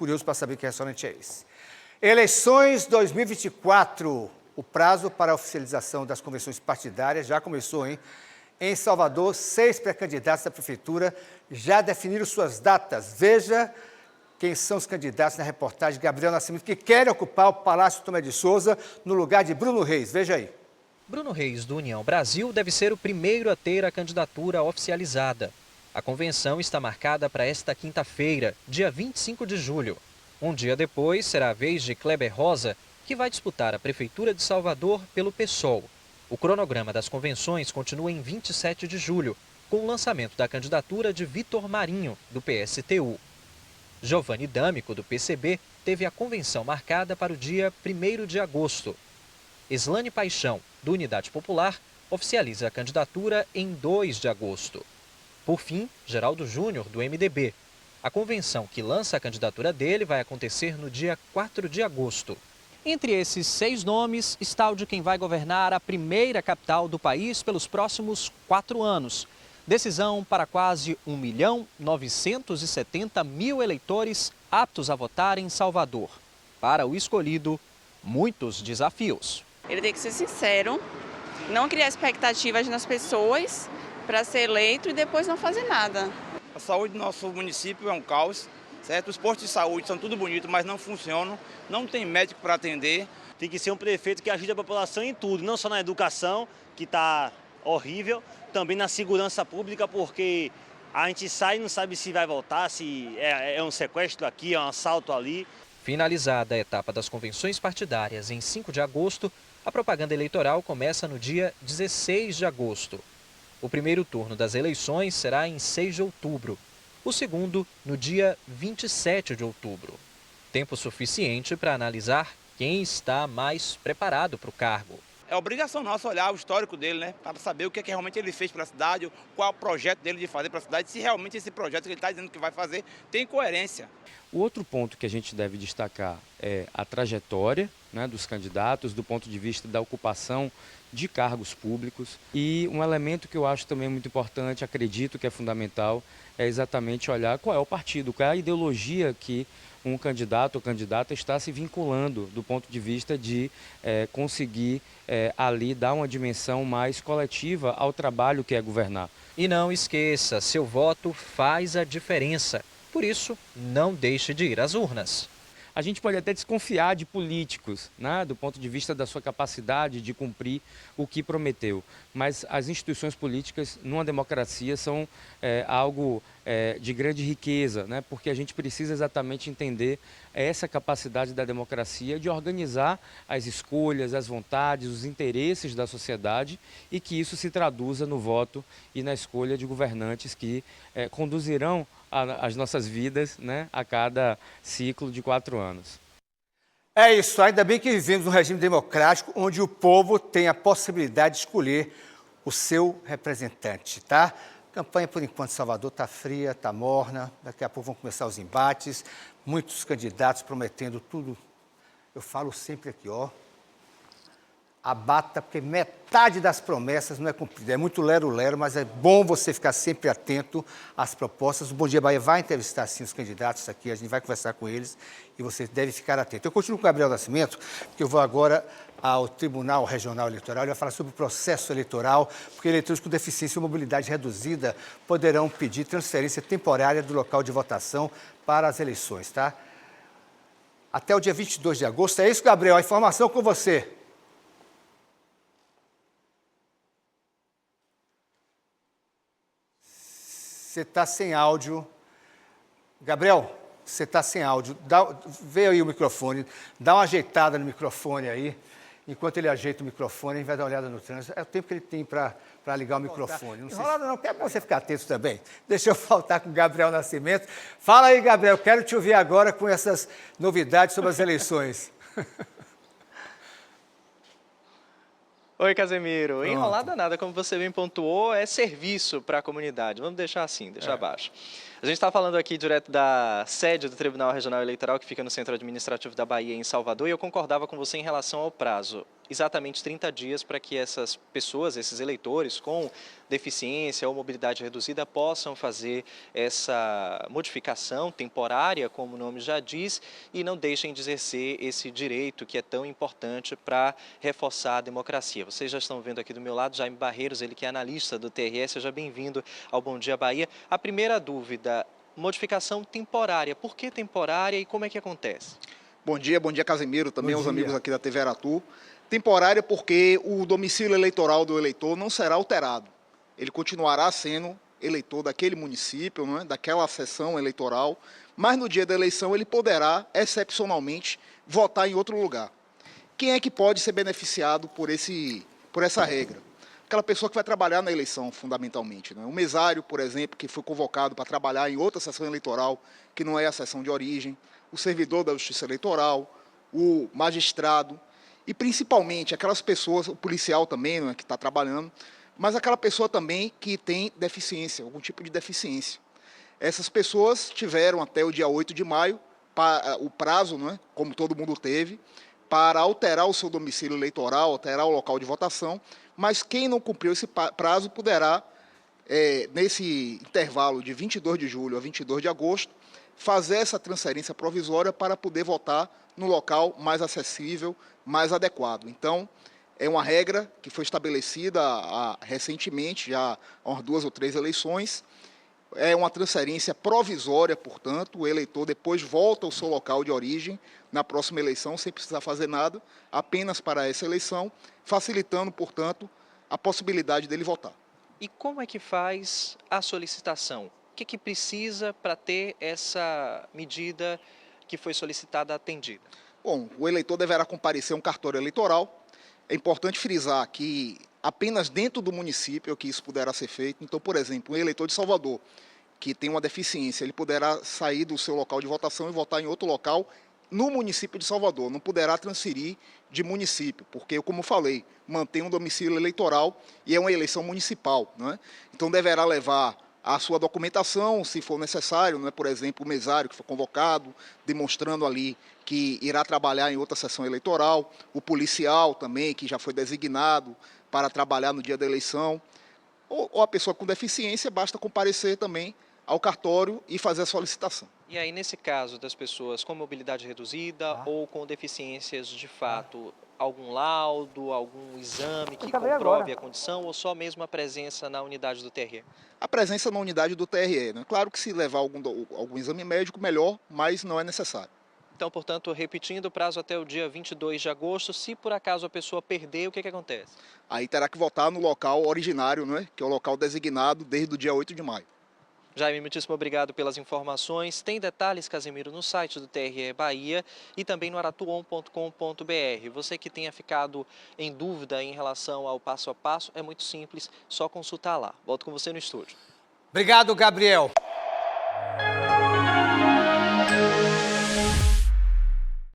curioso para saber que restaurante é esse. Eleições 2024. O prazo para a oficialização das convenções partidárias já começou, hein? Em Salvador, 6 pré-candidatos da prefeitura já definiram suas datas. Veja quem são os candidatos na reportagem de Gabriel Nascimento, que querem ocupar o Palácio Tomé de Souza no lugar de Bruno Reis. Veja aí. Bruno Reis, do União Brasil, deve ser o primeiro a ter a candidatura oficializada. A convenção está marcada para esta quinta-feira, dia 25 de julho. Um dia depois, será a vez de Kleber Rosa, que vai disputar a Prefeitura de Salvador pelo PSOL. O cronograma das convenções continua em 27 de julho, com o lançamento da candidatura de Vitor Marinho, do PSTU. Giovanni D'Amico, do PCB, teve a convenção marcada para o dia 1º de agosto. Eslane Paixão, do Unidade Popular, oficializa a candidatura em 2 de agosto. Por fim, Geraldo Júnior, do MDB. A convenção que lança a candidatura dele vai acontecer no dia 4 de agosto. Entre esses 6 nomes está o de quem vai governar a primeira capital do país pelos próximos 4 anos. Decisão para quase 1.970.000 eleitores aptos a votar em Salvador. Para o escolhido, muitos desafios. Ele tem que ser sincero, não criar expectativas nas pessoas para ser eleito e depois não fazer nada. A saúde do nosso município é um caos, certo? Os postos de saúde são tudo bonito, mas não funcionam, não tem médico para atender. Tem que ser um prefeito que ajude a população em tudo, não só na educação, que está horrível, também na segurança pública, porque a gente sai e não sabe se vai voltar, se é um sequestro aqui, é um assalto ali. Finalizada a etapa das convenções partidárias em 5 de agosto, a propaganda eleitoral começa no dia 16 de agosto. O primeiro turno das eleições será em 6 de outubro, o segundo no dia 27 de outubro. Tempo suficiente para analisar quem está mais preparado para o cargo. É obrigação nossa olhar o histórico dele, né? Para saber o que realmente ele fez para a cidade, qual é o projeto dele de fazer para a cidade, se realmente esse projeto que ele está dizendo que vai fazer tem coerência. O outro ponto que a gente deve destacar é a trajetória, né, dos candidatos, do ponto de vista da ocupação de cargos públicos. E um elemento que eu acho também muito importante, acredito que é fundamental, é exatamente olhar qual é o partido, qual é a ideologia que um candidato ou candidata está se vinculando do ponto de vista de conseguir ali dar uma dimensão mais coletiva ao trabalho que é governar. E não esqueça, seu voto faz a diferença. Por isso, não deixe de ir às urnas. A gente pode até desconfiar de políticos, né, do ponto de vista da sua capacidade de cumprir o que prometeu. Mas as instituições políticas, numa democracia, são algo de grande riqueza, né, porque a gente precisa exatamente entender essa capacidade da democracia de organizar as escolhas, as vontades, os interesses da sociedade e que isso se traduza no voto e na escolha de governantes que conduzirão as nossas vidas, né, a cada ciclo de 4 anos. É isso, ainda bem que vivemos num regime democrático onde o povo tem a possibilidade de escolher o seu representante, tá? A campanha, por enquanto, em Salvador está fria, está morna, daqui a pouco vão começar os embates, muitos candidatos prometendo tudo. Eu falo sempre aqui, ó, abata, porque metade das promessas não é cumprida. É muito lero-lero, mas é bom você ficar sempre atento às propostas. O Bom Dia Bahia vai entrevistar, sim, os candidatos aqui, a gente vai conversar com eles e você deve ficar atento. Eu continuo com o Gabriel Nascimento, porque eu vou agora ao Tribunal Regional Eleitoral, ele vai falar sobre o processo eleitoral, porque eleitores com deficiência ou mobilidade reduzida poderão pedir transferência temporária do local de votação para as eleições, tá? Até o dia 22 de agosto. É isso, Gabriel, a informação com você. Você está sem áudio. Gabriel, você está sem áudio. Vê aí o microfone, dá uma ajeitada no microfone aí. Enquanto ele ajeita o microfone, a gente vai dar uma olhada no trânsito. É o tempo que ele tem para ligar o microfone. Não enrolado não, é bom você ficar atento também. Deixa eu faltar com o Gabriel Nascimento. Fala aí, Gabriel, quero te ouvir agora com essas novidades sobre as eleições. Oi, Casemiro. Pronto. Enrolada nada, como você bem pontuou, é serviço para a comunidade. Vamos deixar assim, deixar abaixo. A gente está falando aqui direto da sede do Tribunal Regional Eleitoral, que fica no Centro Administrativo da Bahia, em Salvador, e eu concordava com você em relação ao prazo. Exatamente 30 dias para que essas pessoas, esses eleitores com deficiência ou mobilidade reduzida possam fazer essa modificação temporária, como o nome já diz, e não deixem de exercer esse direito que é tão importante para reforçar a democracia. Vocês já estão vendo aqui do meu lado Jaime Barreiros, ele que é analista do TRE. Seja bem-vindo ao Bom Dia Bahia. A primeira dúvida, modificação temporária. Por que temporária e como é que acontece? Bom dia Casemiro, também aos amigos aqui da TV Aratu. Temporária porque o domicílio eleitoral do eleitor não será alterado. Ele continuará sendo eleitor daquele município, não é? Daquela seção eleitoral, mas no dia da eleição ele poderá, excepcionalmente, votar em outro lugar. Quem é que pode ser beneficiado por essa regra? Aquela pessoa que vai trabalhar na eleição, fundamentalmente. Não é? O mesário, por exemplo, que foi convocado para trabalhar em outra seção eleitoral, que não é a seção de origem, o servidor da Justiça Eleitoral, o magistrado, e principalmente aquelas pessoas, o policial também, não é, que está trabalhando, mas aquela pessoa também que tem deficiência, algum tipo de deficiência. Essas pessoas tiveram até o dia 8 de maio, o prazo, não é, como todo mundo teve, para alterar o seu domicílio eleitoral, alterar o local de votação, mas quem não cumpriu esse prazo poderá, nesse intervalo de 22 de julho a 22 de agosto, fazer essa transferência provisória para poder votar no local mais acessível, mais adequado. Então, é uma regra que foi estabelecida recentemente, já há umas 2 ou 3 eleições. É uma transferência provisória, portanto, o eleitor depois volta ao seu local de origem na próxima eleição, sem precisar fazer nada, apenas para essa eleição, facilitando, portanto, a possibilidade dele votar. E como é que faz a solicitação? O que precisa para ter essa medida que foi solicitada atendida? Bom, o eleitor deverá comparecer a um cartório eleitoral. É importante frisar que apenas dentro do município é que isso poderá ser feito. Então, por exemplo, um eleitor de Salvador que tem uma deficiência, ele poderá sair do seu local de votação e votar em outro local no município de Salvador. Não poderá transferir de município, porque, como falei, mantém um domicílio eleitoral e é uma eleição municipal, não é? Então, deverá levar a sua documentação, se for necessário, não é? Por exemplo, o mesário que foi convocado, demonstrando ali que irá trabalhar em outra sessão eleitoral, o policial também, que já foi designado para trabalhar no dia da eleição, ou a pessoa com deficiência, basta comparecer também ao cartório e fazer a solicitação. E aí, nesse caso das pessoas com mobilidade reduzida ou com deficiências de fato, algum laudo, algum exame que comprove a condição ou só mesmo a presença na unidade do TRE? A presença na unidade do TRE, né? Claro que se levar algum exame médico, melhor, mas não é necessário. Então, portanto, repetindo o prazo até o dia 22 de agosto, se por acaso a pessoa perder, o que acontece? Aí terá que votar no local originário, né? Que é o local designado desde o dia 8 de maio. Jaime, muitíssimo obrigado pelas informações. Tem detalhes, Casemiro, no site do TRE Bahia e também no aratuon.com.br. Você que tenha ficado em dúvida em relação ao passo a passo, é muito simples, só consultar lá. Volto com você no estúdio. Obrigado, Gabriel.